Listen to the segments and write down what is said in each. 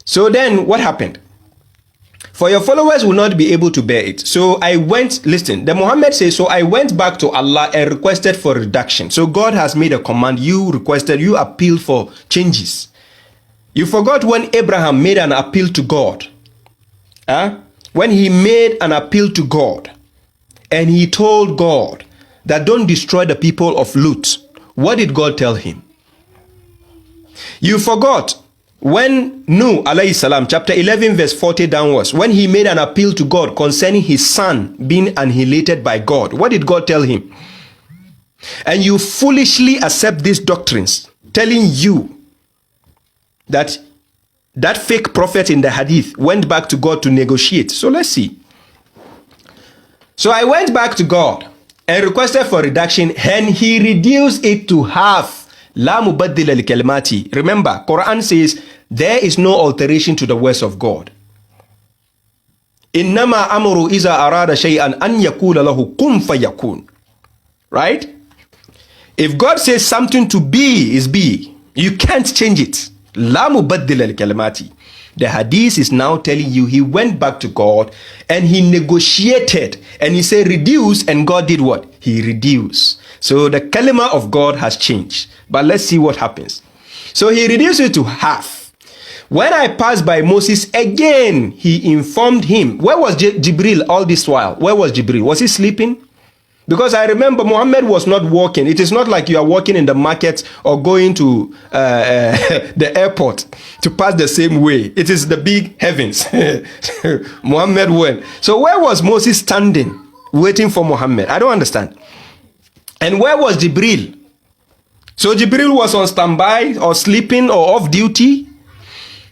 So then what happened? For your followers will not be able to bear it. So I went, listen, the Muhammad says, so I went back to Allah and requested for reduction. So God has made a command. You requested, you appealed for changes. You forgot when Abraham made an appeal to God. When he made an appeal to God and he told God that don't destroy the people of Lut. What did God tell him? You forgot when Nuh alayhi salam, chapter 11 verse 40 downwards, when he made an appeal to God concerning his son being annihilated by God. What did God tell him? And you foolishly accept these doctrines telling you that that fake prophet in the hadith went back to God to negotiate. So let's see. So I went back to God and requested for reduction, and he reduced it to half. La mubaddila li kalimati. Remember, Quran says there is no alteration to the words of God. Innama amru iza arada shay'an an yakula lahu kun fayakun. Right? If God says something to be is be, you can't change it. La mubaddila li kalimati. The hadith is now telling you he went back to God and he negotiated and he said reduce, and God did what? He reduced. So the kalima of God has changed. But let's see what happens. So he reduced it to half. When I passed by Moses again, he informed him. Where was Jibril all this while? Where was Jibril? Was he sleeping? Because I remember Muhammad was not walking. It is not like you are walking in the market or going to the airport to pass the same way. It is the big heavens. Muhammad went. So where was Moses standing, waiting for Muhammad? I don't understand. And where was Jibril? So Jibril was on standby or sleeping or off duty.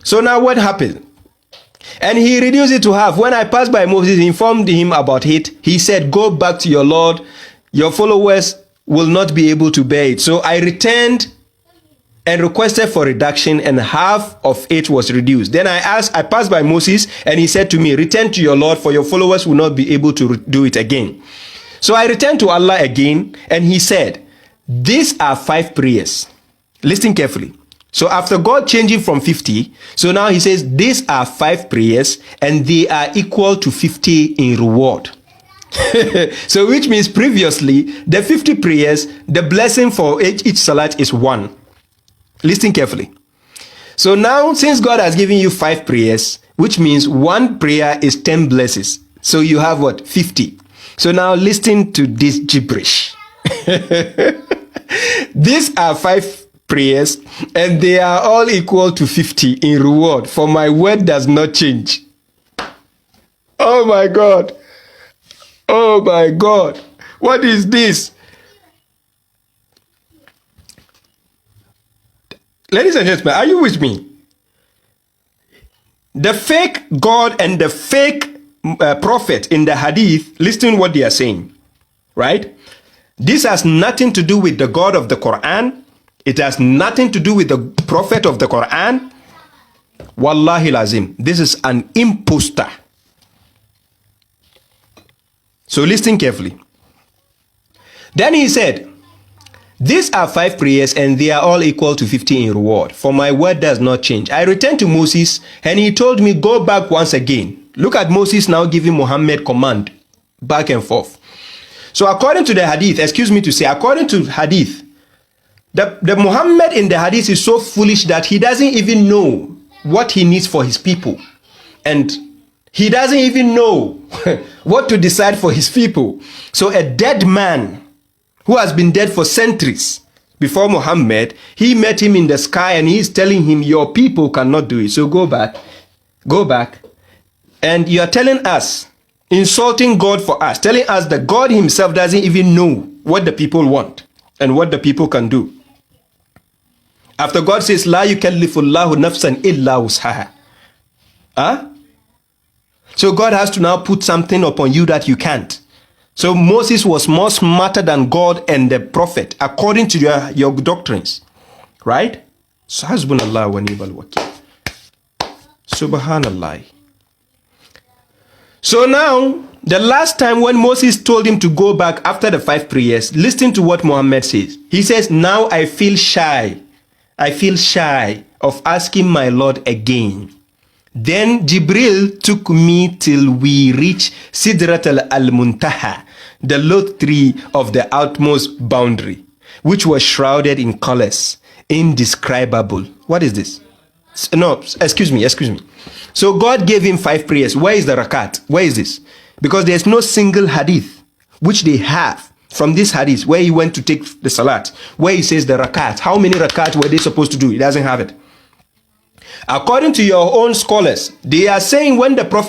So now what happened? And he reduced it to half. When I passed by Moses, he informed him about it. He said, go back to your Lord. Your followers will not be able to bear it. So I returned and requested for reduction, and half of it was reduced. Then I passed by Moses, and he said to me, return to your Lord, for your followers will not be able to do it again. So I returned to Allah again, and he said, these are 5 prayers. Listen carefully. So after God changing from 50, so now he says, these are 5 prayers and they are equal to 50 in reward. So which means previously, the 50 prayers, the blessing for each salat is 1. Listen carefully. So now, since God has given you 5 prayers, which means 1 prayer is 10 blessings. So you have what? 50. So now listen to this gibberish. These are 5 prayers and they are all equal to 50 in reward, for my word does not change. Oh my God. Oh my God. What is this? Ladies and gentlemen, are you with me? The fake God and the fake prophet in the hadith, listen what they are saying, right? This has nothing to do with the God of the Quran. It has nothing to do with the prophet of the Quran. Wallahi lazim. This is an imposter. So listen carefully. Then he said, these are 5 prayers and they are all equal to 50 in reward, for my word does not change. I returned to Moses and he told me, go back once again. Look at Moses now giving Muhammad command back and forth. So according to the hadith, excuse me to say, according to hadith, the Muhammad in the hadith is so foolish that he doesn't even know what he needs for his people. And he doesn't even know what to decide for his people. So a dead man who has been dead for centuries before Muhammad, he met him in the sky and he's telling him, your people cannot do it. So go back. And you are telling us, insulting God for us, telling us that God himself doesn't even know what the people want and what the people can do. After God says, La yukallifullahu nafsan illa wus'aha. So God has to now put something upon you that you can't. So Moses was more smarter than God and the prophet, according to your doctrines. Right? So hasbunallah wa ni'mal wakil. Subhanallah. So now, the last time when Moses told him to go back after the 5 prayers, listen to what Muhammad says. He says, now I feel shy. I feel shy of asking my Lord again. Then Jibril took me till we reached Sidrat al-Muntaha, the low tree of the outmost boundary, which was shrouded in colors, indescribable. What is this? No, excuse me. So God gave him 5 prayers. Where is the rakat? Where is this? Because there's no single hadith which they have from this hadith where he went to take the salat, where he says the rakat. How many rakat were they supposed to do? He doesn't have it. According to your own scholars, they are saying when the Prophet